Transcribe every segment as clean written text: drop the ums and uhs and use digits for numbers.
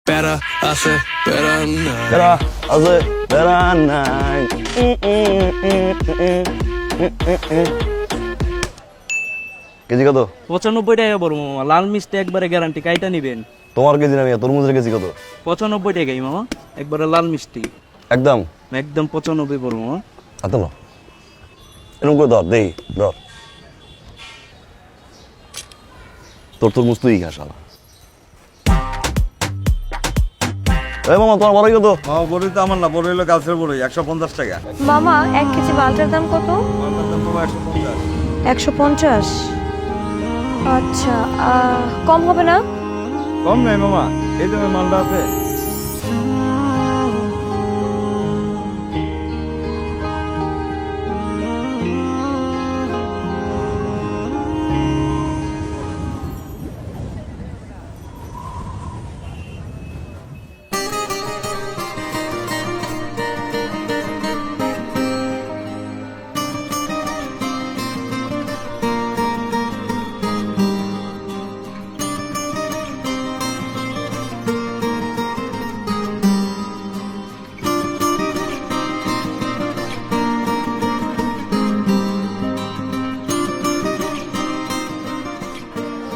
Better, I said, better not. Better, I said, better not. KG কত? 95 টাকা বড় মামা, লাল মিষ্টি একবারে গ্যারান্টি, কাইটা নিবেন? তোমার কেজি না মিয়া, তরমুজের কেজি কত? 95 টাকাই মামা, একবারে লাল মিষ্টি, একদম একদম 95 বড় মামা। এত না, এরকম করে ধর দেই, ধর তোর তরমুজ তুই খাস শালা। এই মামা তোমার বড়ই কত? মামা বড়ই তো আমার না, বড় হইলো গাছের বড়ই, 150 টাকা। মামা 1 কেজি মালটার দাম কত? মালটার দাম মামা 150। 150। আচ্ছা, কম হবে না? কম নাই মামা, এই দামে মালটা আছে।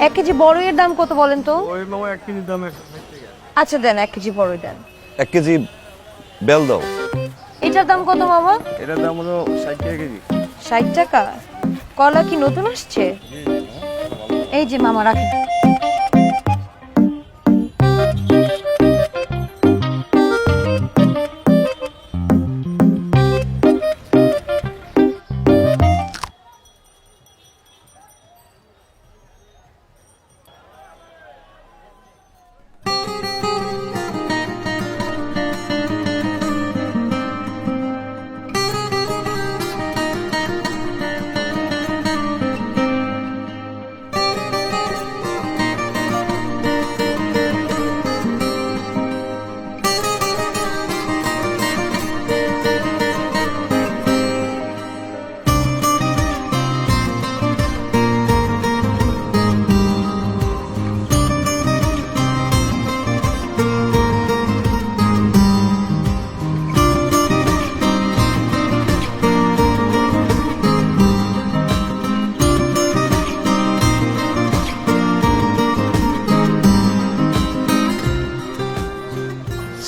এক কেজি বড়ইয়ের দাম কত বলেন তো? ওই মামা 1 কেজির দাম 160 টাকা। আচ্ছা দেন, 1 কেজি বড়ই দেন। 1 কেজি বেল দাও। এটার দাম কত মামা? এটার দাম হলো 60 টাকা কেজি। 60 টাকা। কলা কি নতুন আসছে? এই যে মামা রাখেন।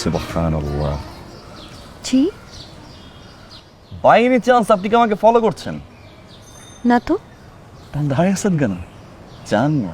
সুবহানাল্লাহ। জি বাই এনি চান্স আপনি কি আমাকে ফলো করছেন? না তো। দাঁড়িয়ে আছেন কেন? জান না।